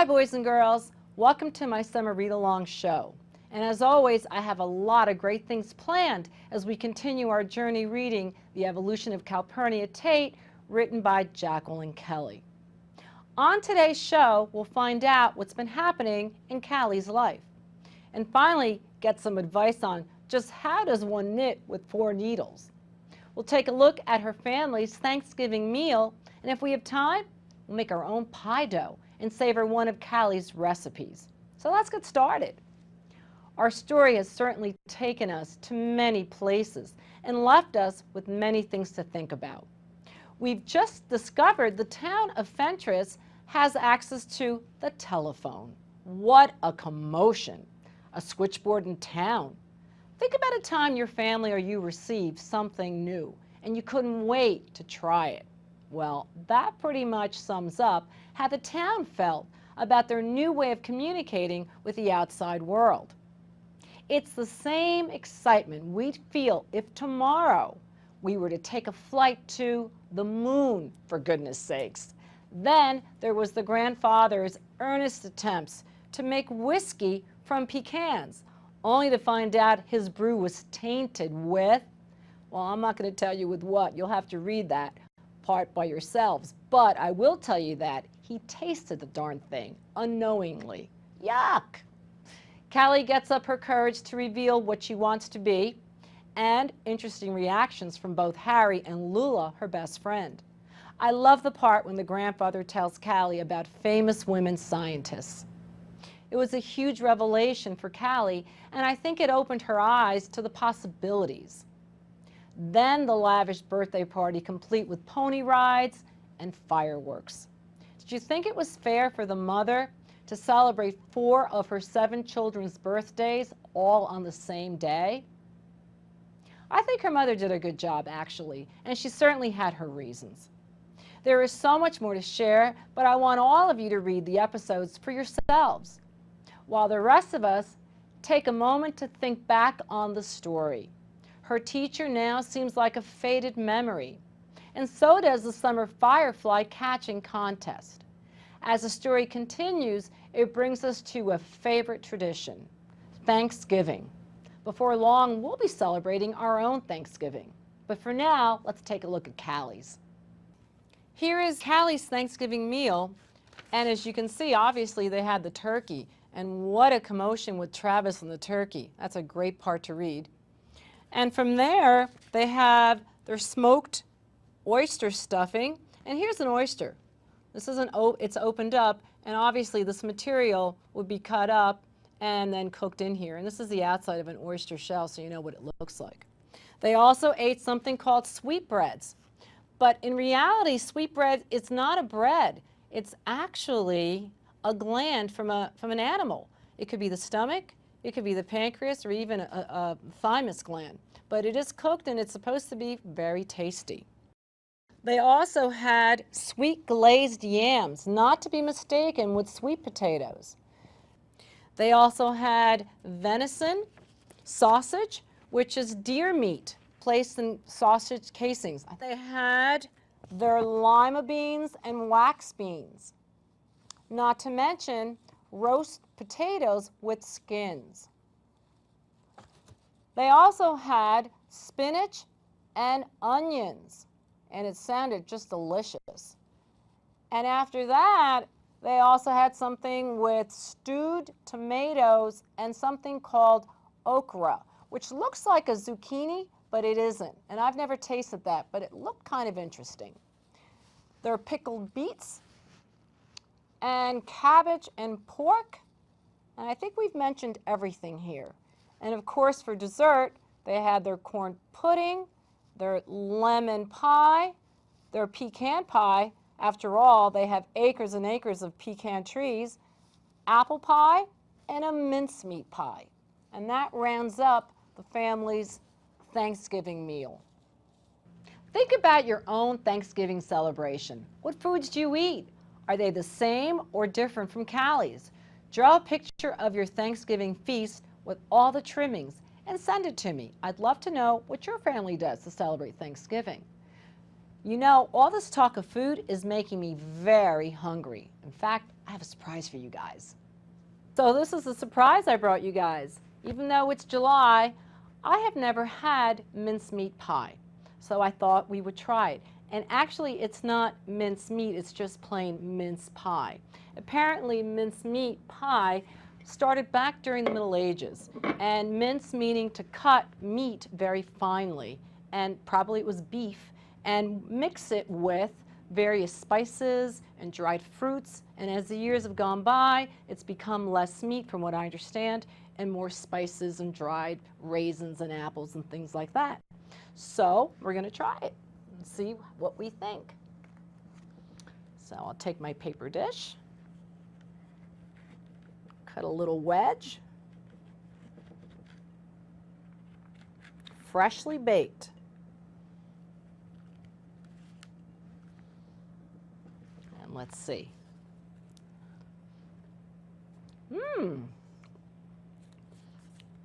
Hi boys and girls, welcome to my summer read-along show. And as always, I have a lot of great things planned as we continue our journey reading The Evolution of Calpurnia Tate, written by Jacqueline Kelly. On today's show, we'll find out what's been happening in Callie's life. And finally, get some advice on just how does one knit with 4 needles. We'll take a look at her family's Thanksgiving meal, and if we have time, we'll make our own pie dough and savor one of Callie's recipes. So let's get started. Our story has certainly taken us to many places and left us with many things to think about. We've just discovered the town of Fentress has access to the telephone. What a commotion! A switchboard in town. Think about a time your family or you received something new and you couldn't wait to try it. Well, that pretty much sums up how the town felt about their new way of communicating with the outside world. It's the same excitement we'd feel if tomorrow we were to take a flight to the moon, for goodness sakes. Then there was the grandfather's earnest attempts to make whiskey from pecans, only to find out his brew was tainted with, well, I'm not going to tell you with what. You'll have to read that part by yourselves. But I will tell you that he tasted the darn thing unknowingly. Yuck! Callie gets up her courage to reveal what she wants to be, and interesting reactions from both Harry and Lula, her best friend. I love the part when the grandfather tells Callie about famous women scientists. It was a huge revelation for Callie, and I think it opened her eyes to the possibilities. Then the lavish birthday party, complete with pony rides and fireworks. Did you think it was fair for the mother to celebrate 4 of her 7 children's birthdays all on the same day? I think her mother did a good job, actually, and she certainly had her reasons. There is so much more to share, but I want all of you to read the episodes for yourselves, while the rest of us take a moment to think back on the story. Her teacher now seems like a faded memory, and so does the summer firefly catching contest. As the story continues, it brings us to a favorite tradition, Thanksgiving. Before long, we'll be celebrating our own Thanksgiving. But for now, let's take a look at Callie's. Here is Callie's Thanksgiving meal, and as you can see, obviously they had the turkey, and what a commotion with Travis and the turkey. That's a great part to read. And from there, they have their smoked oyster stuffing. And here's an oyster. This isn't, it's opened up, and obviously this material would be cut up and then cooked in here. And this is the outside of an oyster shell, so you know what it looks like. They also ate something called sweetbreads. But in reality, sweetbread is not a bread. It's actually a gland from an animal. It could be the stomach, it could be the pancreas, or even a thymus gland. But it is cooked and it's supposed to be very tasty. They also had sweet glazed yams, not to be mistaken with sweet potatoes. They also had venison sausage, which is deer meat placed in sausage casings. They had their lima beans and wax beans, not to mention roast potatoes with skins. They also had spinach and onions, and it sounded just delicious. And after that, they also had something with stewed tomatoes and something called okra, which looks like a zucchini, but it isn't. And I've never tasted that, but it looked kind of interesting. There are pickled beets and cabbage and pork, and I think we've mentioned everything here. And of course, for dessert, they had their corn pudding, their lemon pie, their pecan pie. After all, they have acres and acres of pecan trees, apple pie, and a mincemeat pie. And that rounds up the family's Thanksgiving meal. Think about your own Thanksgiving celebration. What foods do you eat? Are they the same or different from Callie's? Draw a picture of your Thanksgiving feast with all the trimmings and send it to me. I'd love to know what your family does to celebrate Thanksgiving. You know, all this talk of food is making me very hungry. In fact, I have a surprise for you guys. So this is a surprise I brought you guys. Even though it's July, I have never had mincemeat pie. So I thought we would try it. And actually, it's not mincemeat, it's just plain mince pie. Apparently, mincemeat pie started back during the Middle Ages. And mince meaning to cut meat very finely. And probably it was beef. And mix it with various spices and dried fruits, and as the years have gone by, it's become less meat from what I understand, and more spices and dried raisins and apples and things like that. So we're going to try it and see what we think. So I'll take my paper dish, cut a little wedge, freshly baked. Let's see.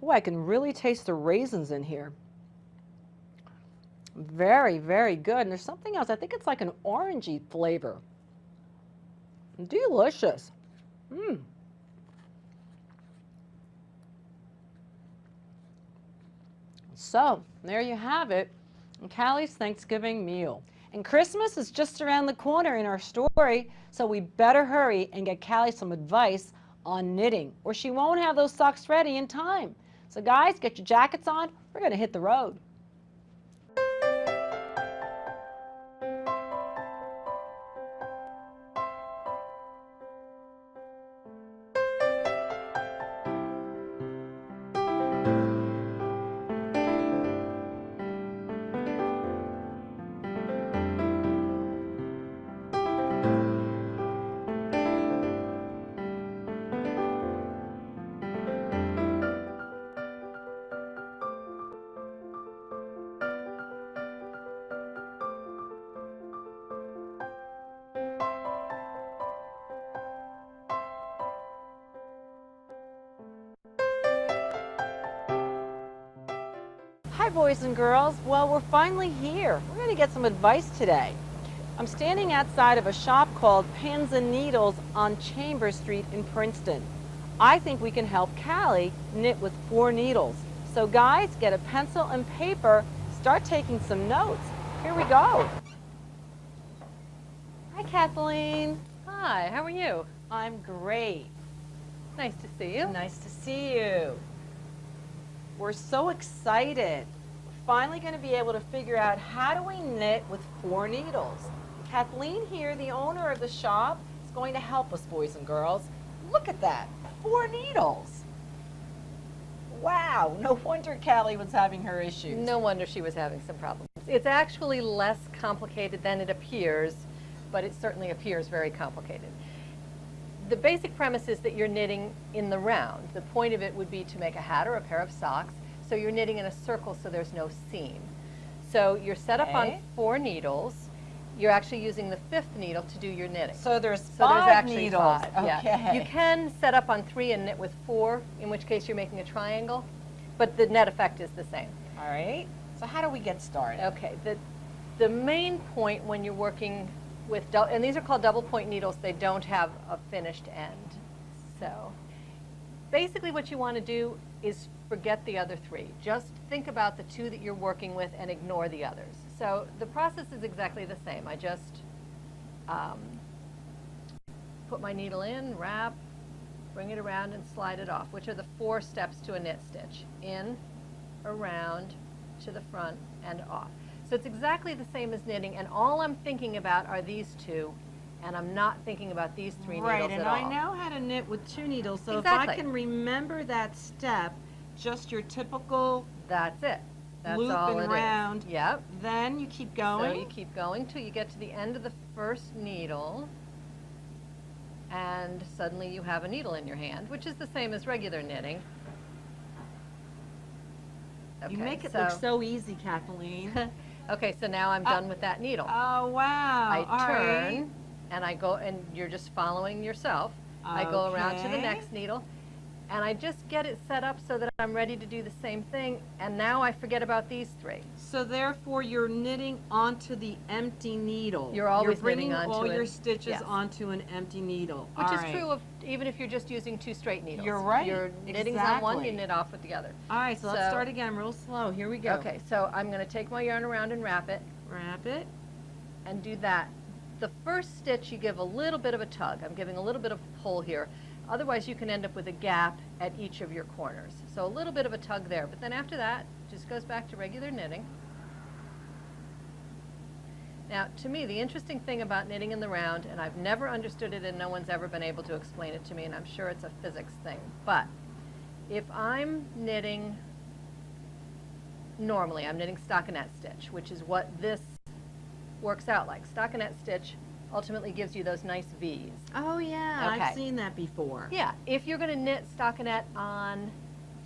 Boy, I can really taste the raisins in here. Very, very good. And there's something else. I think it's like an orangey flavor. Delicious. So, there you have it. Callie's Thanksgiving meal. And Christmas is just around the corner in our story, so we better hurry and get Callie some advice on knitting, or she won't have those socks ready in time. So guys, get your jackets on. We're going to hit the road. Hi boys and girls, well we're finally here. We're going to get some advice today. I'm standing outside of a shop called Pins and Needles on Chambers Street in Princeton. I think we can help Callie knit with 4 needles. So guys, get a pencil and paper, start taking some notes. Here we go. Hi Kathleen. Hi, how are you? I'm great. Nice to see you. Nice to see you. We're so excited. We're finally going to be able to figure out how do we knit with 4 needles. Kathleen here, the owner of the shop, is going to help us, boys and girls. Look at that, 4 needles. Wow, no wonder Callie was having her issues. No wonder she was having some problems. It's actually less complicated than it appears, but it certainly appears very complicated. The basic premise is that you're knitting in the round. The point of it would be to make a hat or a pair of socks, so you're knitting in a circle so there's no seam. So you're set up on 4 needles. You're actually using the 5th needle to do your knitting. So there's 5 needles. 5, okay. Yeah. You can set up on 3 and knit with 4, in which case you're making a triangle, but the net effect is the same. All right. So how do we get started? Okay. The main point when you're working with, and these are called double point needles, they don't have a finished end. So basically what you want to do is forget the other 3. Just think about the 2 that you're working with and ignore the others. So the process is exactly the same. I just put my needle in, wrap, bring it around and slide it off, which are the 4 steps to a knit stitch. In, around, to the front, and off. So it's exactly the same as knitting, and all I'm thinking about are these 2, and I'm not thinking about these 3 needles at all. Right, and I know how to knit with 2 needles, so Exactly. if I can remember that step, just your typical That's it. That's loop all and it is. round. Yep. Then you keep going. So you keep going till you get to the end of the first needle, and suddenly you have a needle in your hand, which is the same as regular knitting. Okay, You make it look so easy, Kathleen. Okay, so now I'm done with that needle. Oh, wow. I All turn, right. and I go, and you're just following yourself. I go around to the Okay. next needle, and I just get it set up so that I'm ready to do the same thing, and now I forget about these 3. So therefore, you're knitting onto the empty needle. You're always bringing knitting onto all your it. stitches Yes. onto an empty needle. Which All is right. true of even if you're just using 2 straight needles. You're right, Your knitting's on one, you exactly. knit off with the other. All right, so let's start again real slow. Here we go. Okay, so I'm going to take my yarn around and wrap it Wrap it. and do that. The first stitch you give a little bit of a tug. I'm giving a little bit of a pull here. Otherwise you can end up with a gap at each of your corners. So a little bit of a tug there, but then after that, just goes back to regular knitting. Now, to me, the interesting thing about knitting in the round, and I've never understood it and no one's ever been able to explain it to me, and I'm sure it's a physics thing, but if I'm knitting, normally I'm knitting stockinette stitch, which is what this works out like. Stockinette stitch ultimately gives you those nice V's. Oh yeah, Okay. I've seen that before. Yeah, if you're going to knit stockinette on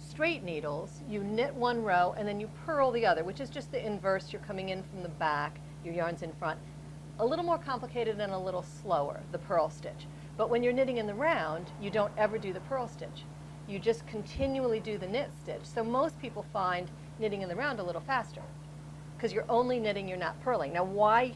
straight needles, you knit one row and then you purl the other, which is just the inverse. You're coming in from the back, your yarn's in front. A little more complicated and a little slower, the purl stitch. But when you're knitting in the round, you don't ever do the purl stitch. You just continually do the knit stitch. So most people find knitting in the round a little faster because you're only knitting, you're not purling. Now why?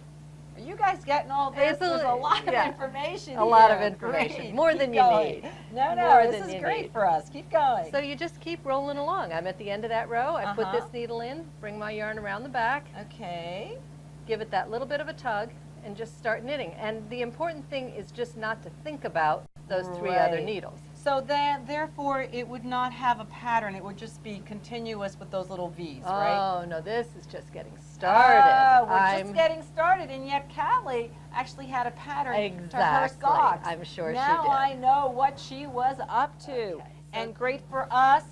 Are you guys getting all this? It's There's a lot of yeah, information a lot of here. information. Great. More Keep than you going. need. No, More this than is you great need. for us. Keep going. So you just keep rolling along. I'm at the end of that row. I put Uh-huh. this needle in, bring my yarn around the back, Okay. give it that little bit of a tug, and just start knitting. And the important thing is just not to think about those 3 other Right. needles. So then, therefore, it would not have a pattern. It would just be continuous with those little V's, right? Oh, no, this is just getting started. Oh, we're just getting started, and yet Callie actually had a pattern to her Exactly. socks. I'm sure she now did. I know what she was up to. Okay, so- And great for us,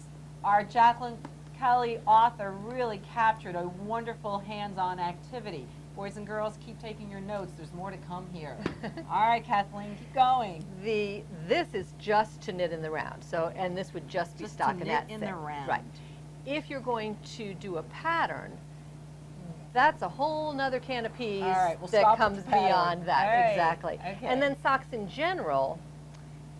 our Jacqueline Kelly author really captured a wonderful hands-on activity. Boys and girls, keep taking your notes. There's more to come here. All right, Kathleen, keep going. This is just to knit in the round. So, and this would just be Just to stockinette knit in the thing. round. Right. If you're going to do a pattern, that's a whole nother can of peas All right, we'll that stop with comes the pattern. beyond that. All right, Exactly. okay. And then socks in general,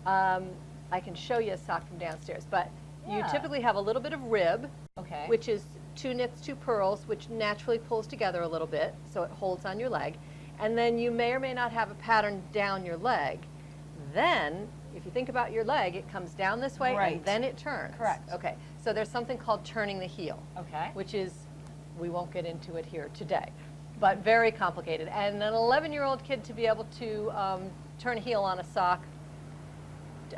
I can show you a sock from downstairs, but you Yeah. typically have a little bit of rib, Okay. which is 2 knits, 2 purls, which naturally pulls together a little bit, so it holds on your leg. And then you may or may not have a pattern down your leg. Then, if you think about your leg, it comes down this way Right. and then it turns. Correct. Okay, so there's something called turning the heel, Okay. which is, we won't get into it here today, but very complicated. And an 11-year-old kid to be able to turn a heel on a sock,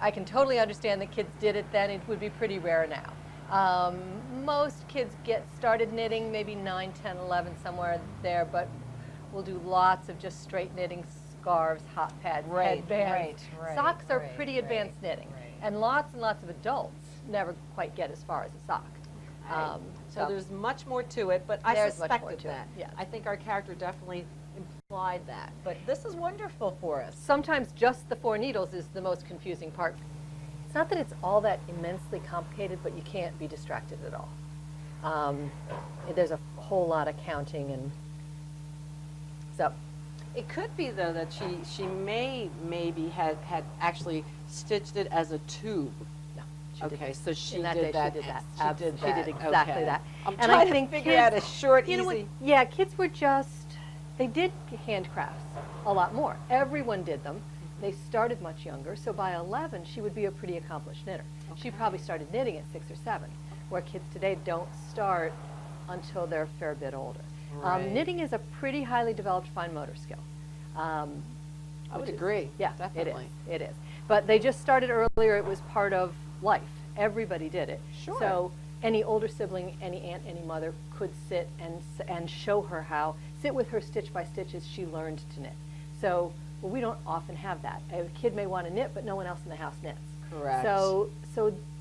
I can totally understand that kids did it then. It would be pretty rare now. Most kids get started knitting maybe 9, 10, 11, somewhere there, but we'll do lots of just straight knitting, scarves, hot pads, Right, headbands. right, Socks are right, pretty right, advanced knitting. right. And lots of adults never quite get as far as a sock. So there's much more to it, but I There's much more suspected to it, that. yes. I think our character definitely implied that. But this is wonderful for us. Sometimes just the 4 needles is the most confusing part. It's not that it's all that immensely complicated, but you can't be distracted at all. There's a whole lot of counting, and so It could be though that she maybe had actually stitched it as a tube. no, she Okay, didn't. so she In that did day, that. she did that. She did She did that. exactly Okay. that. I'm And trying I to think figure out a short, you know what? easy. Yeah, kids were they did handcrafts a lot more. Everyone did them. They started much younger, so by 11, she would be a pretty accomplished knitter. She probably started knitting at 6 or 7, where kids today don't start until they're a fair bit older. Right. Knitting is a pretty highly developed fine motor skill. I would which is- agree. Yeah, definitely. it is. But they just started earlier. It was part of life. Everybody did it. Sure. So any older sibling, any aunt, any mother could sit and show her how, sit with her stitch by stitch as she learned to knit. So we don't often have that. A kid may want to knit, but no one else in the house knits. Correct. So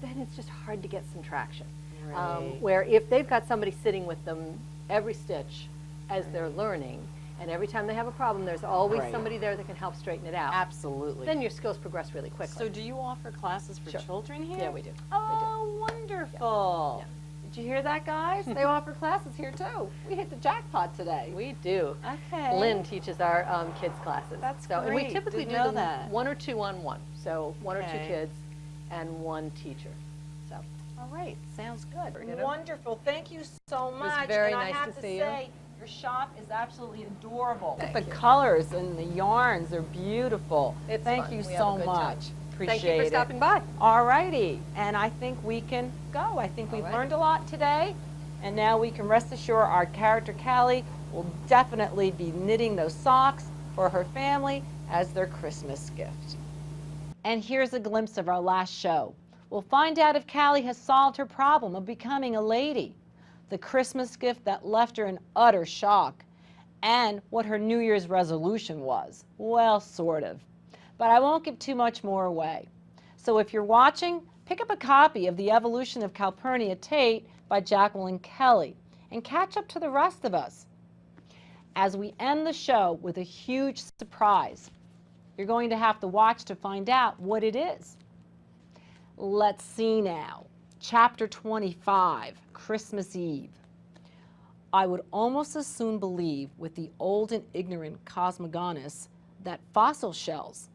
then it's just hard to get some traction. Right. Where if they've got somebody sitting with them every stitch as they're learning, and every time they have a problem, there's always Right. somebody there that can help straighten it out. Absolutely. Then your skills progress really quickly. So do you offer classes for Sure. children here? Yeah, we do. Oh, wonderful. Yeah. Did you hear that, guys? They offer classes here too. We hit the jackpot today. We do. Okay. Lynn teaches our kids classes. That's And we great. typically Didn't do know them that. 1 or 2 on 1. So 1 or 2 Okay. kids, and 1 teacher. So, All right, sounds good. You know? Wonderful. Thank you so was much. very and nice I have to see you. say, your shop is absolutely adorable. Thank the you. colors and the yarns are beautiful. It's Thank fun. you We have so a good much. time. Appreciate Thank you for it. stopping by. All righty, and I think we can go. I think All we've right. learned a lot today, and now we can rest assured our character Callie will definitely be knitting those socks for her family as their Christmas gift. And here's a glimpse of our last show. We'll find out if Callie has solved her problem of becoming a lady, the Christmas gift that left her in utter shock, and what her New Year's resolution was. Well, sort of. But I won't give too much more away. So if you're watching, pick up a copy of The Evolution of Calpurnia Tate by Jacqueline Kelly and catch up to the rest of us as we end the show with a huge surprise. You're going to have to watch to find out what it is. Let's see now. Chapter 25, Christmas Eve. I would almost as soon believe with the old and ignorant cosmogonist that fossil shells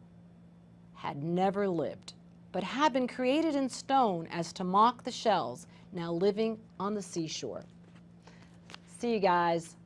had never lived, but had been created in stone as to mock the shells now living on the seashore. See you guys.